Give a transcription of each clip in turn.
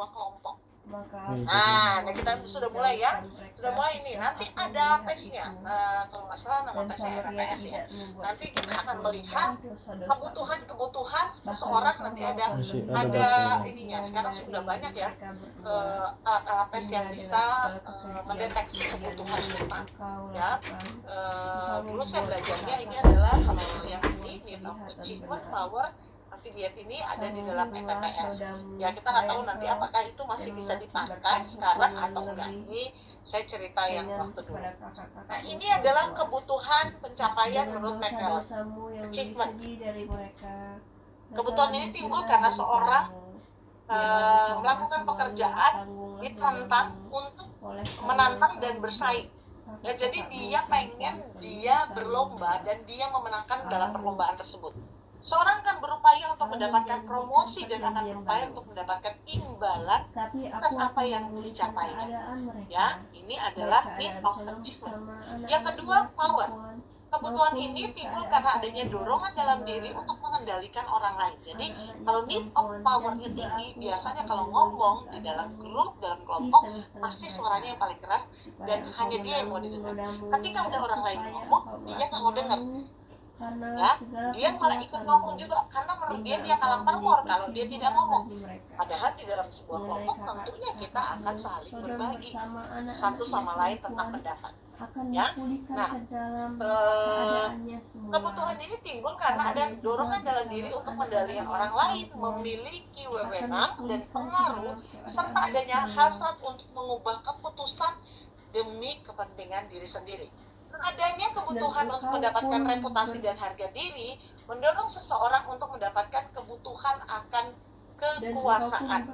sebuah kelompok. Maka Nah, kita sudah mulai ya. Sudah mulai nih. Nanti ada tesnya. Nah, kalau nggak salah nama tesnya MPS ya. Nanti kita akan melihat kebutuhan seseorang. Nanti ada ininya. Sekarang sudah banyak ya alat-alat tes yang bisa mendeteksi kebutuhan kita. Ya. Dulu saya belajarnya ini adalah kalau yang ini need of achievement power affiliate ini ada di dalam MPPS. Ya, kita nggak tahu nanti apakah itu masih bisa dipakai sekarang atau enggak. Ini saya cerita yang waktu dulu. Nah, ini adalah kebutuhan pencapaian menurut McKellen. Achievement. Kebutuhan ini timbul karena seorang melakukan pekerjaan ditantang untuk menantang dan bersaing. Ya, jadi dia berlomba dan dia memenangkan dalam perlombaan tersebut. Seorang akan berupaya untuk mendapatkan promosi dan akan berupaya untuk mendapatkan imbalan atas apa yang dicapainya. Ya, ini adalah need of achievement. Yang kedua, power. Kebutuhan ini timbul karena adanya dorongan dalam diri untuk mengendalikan orang lain. Jadi, kalau need of power-nya tinggi, biasanya kalau ngomong di dalam grup, dalam kelompok, pasti suaranya yang paling keras dan hanya dia yang mau didengar. Ketika ada orang lain ngomong, dia nggak mau dengar. Ya, dia malah ikut ngomong juga karena menurut dia kalah pamor kalau dia tidak ngomong. Padahal di dalam sebuah kelompok tentunya kita akan saling berbagi satu sama lain tentang pendapat. Ya, nah kebutuhan ini timbul karena ada dorongan dalam diri untuk mengendalikan orang lain, memiliki wewenang dan pengaruh, serta adanya hasrat untuk mengubah keputusan demi kepentingan diri sendiri. Adanya kebutuhan untuk mendapatkan reputasi dan harga diri mendorong seseorang untuk mendapatkan kebutuhan akan kekuasaan.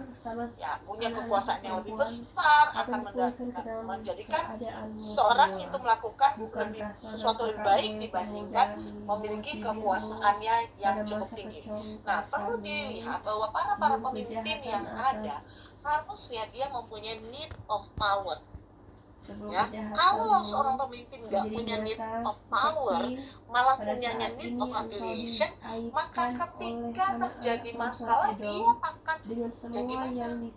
Ya, punya kekuasaan yang lebih besar akan menjadikan seseorang itu melakukan sesuatu lebih baik dibandingkan memiliki kekuasaannya yang cukup tinggi. Nah, perlu dilihat bahwa para pemimpin yang ada harusnya dia mempunyai need of power. Ya, kalau seorang pemimpin nggak punya need of power, malah punya need of affiliation, maka ketika terjadi masalah dia akan gimana?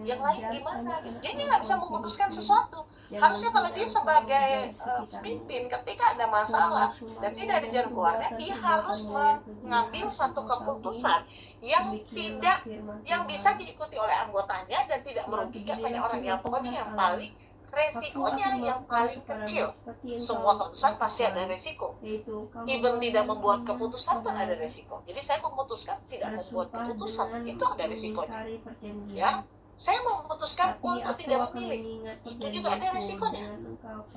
Yang lain gimana? Dia nggak bisa memutuskan sesuatu. Harusnya kalau dia sebagai pemimpin, ketika ada masalah dan tidak ada jalan keluarnya, dia harus mengambil satu keputusan yang bisa diikuti oleh anggotanya dan tidak merugikan banyak orang. Yang pokoknya yang paling resikonya yang paling kecil. Semua keputusan pasti ada resiko. Even tidak membuat keputusan pun ada resiko. Jadi saya memutuskan tidak membuat keputusan, itu ada resikonya. Ya, saya memutuskan untuk tidak memilih, itu juga ada resikonya.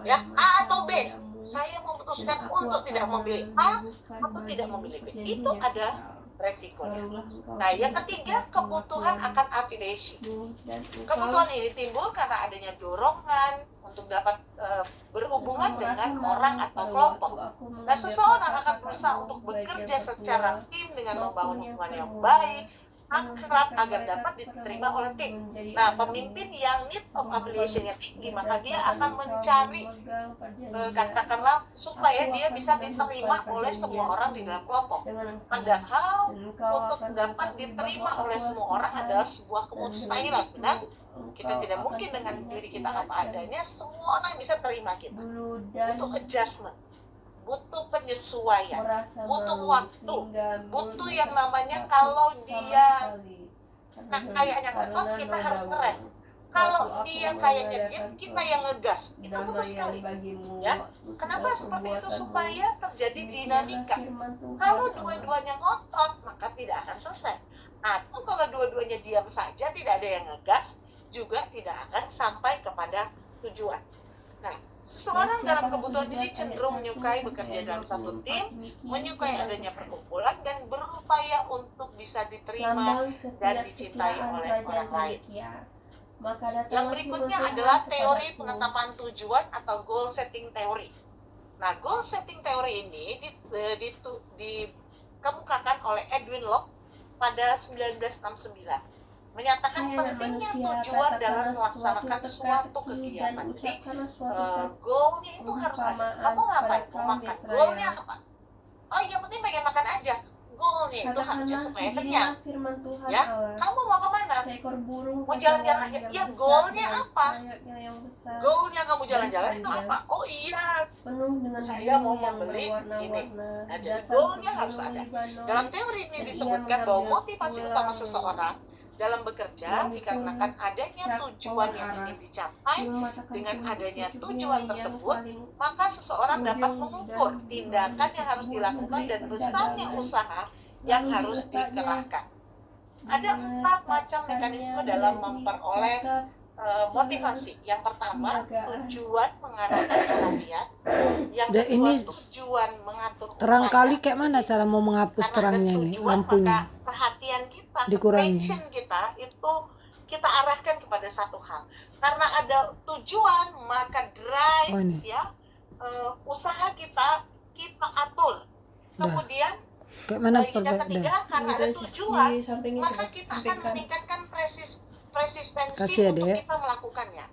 Ya, A atau B. Saya memutuskan untuk tidak memilih A atau tidak memilih B. Itu ada resikonya. Nah, yang ketiga, kebutuhan akan affiliation. Kebutuhan ini timbul karena adanya dorongan untuk dapat berhubungan dengan orang atau kelompok. Nah, seseorang akan berusaha untuk bekerja secara tim dengan membangun hubungan yang baik, akrab agar dapat diterima oleh tim. Nah, pemimpin yang need of affiliation-nya tinggi, maka dia akan mencari katakanlah supaya dia bisa diterima oleh semua orang di dalam kelompok. Padahal untuk dapat diterima oleh semua orang adalah sebuah kemustahilan. Benar? Kita tidak mungkin dengan diri kita apa adanya semua orang bisa terima kita. Butuh adjustment, butuh penyesuaian, butuh waktu, butuh yang namanya kalau dia kayaknya ngotot, kita harus ngerem. Kalau dia kayaknya diam, kita yang ngegas. Itu butuh sekali. Ya, kenapa seperti itu? Supaya terjadi dinamika. Kalau dua-duanya ngotot, maka tidak akan selesai. Atau kalau dua-duanya diam saja, tidak ada yang ngegas, juga tidak akan sampai kepada tujuan. Nah, seseorang dalam kebutuhan ini cenderung menyukai bekerja dalam satu tim, menyukai adanya perkumpulan, dan berupaya untuk bisa diterima dan dicintai oleh orang lain. Yang berikutnya adalah teori penetapan tujuan atau goal setting theory. Nah, goal setting theory ini dikemukakan oleh Edwin Locke pada 1969. Menyatakan pentingnya tujuan dalam melaksanakan suatu kegiatan. Jadi, goalnya itu harus ada. Kamu ngapain? Mau makan. Goalnya apa? Oh, yang penting pengen makan aja. goalnya itu harusnya Katakanlah supaya kenyang. beginilah firman Tuhan Ya, Allah. kamu mau kemana? Seekor burung Mau jalan-jalan kacauan aja. yang Ya, besar goalnya dengan apa? sayapnya yang besar Goalnya kamu dan jalan-jalan itu panjang, apa? Oh iya, penuh dengan saya mau bulu yang membeli ini. berwarna-warna, Nah, jadi datang ke goalnya harus gunung ada. Libanon, Dalam teori ini dan ia disebutkan bahwa mengambil motivasi pulang utama seseorang dalam bekerja memikul dikarenakan adanya cak tujuan pohon yang ingin aras. dicapai. Dia mematahkan Dengan adanya pucuknya tujuan yang tersebut, paling maka seseorang dapat ujung mengukur dan tindakan memiliki yang harus sebuah dilakukan negeri dan besarnya perdagangan. usaha yang Lalu harus diletaknya dikerahkan. Ada 4 macam mekanisme dalam memperoleh motivasi. Yang pertama, tujuan mengarahkan perhatian. Yang Dan kedua, ini tujuan mengatur terang upaya. kali kayak mana cara mau menghapus Karena ada terangnya ini tujuan, lampunya maka perhatian kita, dikurangi. attention kita itu kita arahkan kepada satu hal. Karena ada tujuan, maka drive Oh, ini. ya, usaha kita atur. Dah. Kemudian Kayak mana yang ketiga, karena ada tujuan, maka kita akan meningkatkan resistensi Kasih ya, untuk Dek. kita melakukannya.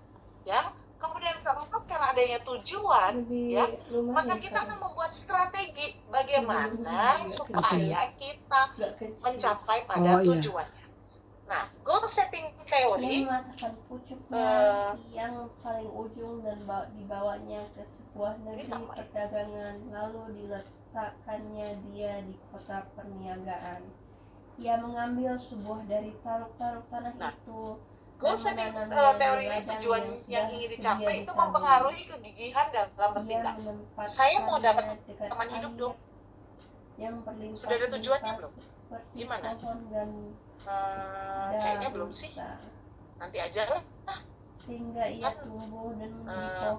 Ya. Kemudian keempat, karena adanya tujuan, ya, maka kita akan membuat strategi bagaimana supaya kita mencapai pada tujuannya. Nah, goal setting teori mematahkan pucuknya yang paling ujung dan dibawanya ke sebuah negeri perdagangan, lalu diletakkannya dia di kota perniagaan. Ia mengambil sebuah dari taruk-taruk tanah itu. Goal setting teori ini tujuan yang ingin dicapai itu mempengaruhi kegigihan dalam bertindak. Saya mau dapat teman hidup dong. Sudah ada tujuannya belum? Gimana? Kayaknya belum sih. Nanti aja lah. Sehingga ia tumbuh dan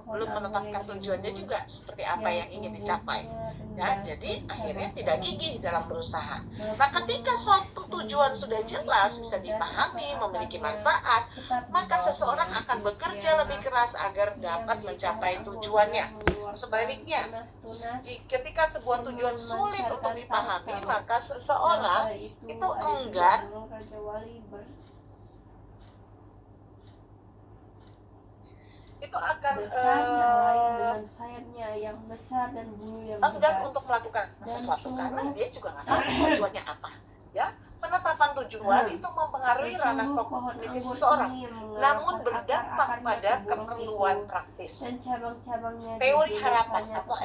belum menetapkan tujuannya juga seperti apa yang ingin dicapai. Ya, jadi akhirnya tidak gigih dalam berusaha. Nah, ketika suatu tujuan sudah jelas, bisa dipahami, memiliki manfaat, maka seseorang akan bekerja lebih keras agar dapat mencapai tujuannya. Sebaliknya, ketika sebuah tujuan sulit untuk dipahami, maka seseorang itu enggan itu akan dengan sayapnya yang besar dan bulu yang enggan untuk melakukan sesuatu karena dia juga nggak tahu tujuannya apa. Ya, penetapan tujuan itu mempengaruhi ranah kognitif seseorang, namun berdampak pada keperluan praktis. Dan cabang-cabangnya Teori harapan atau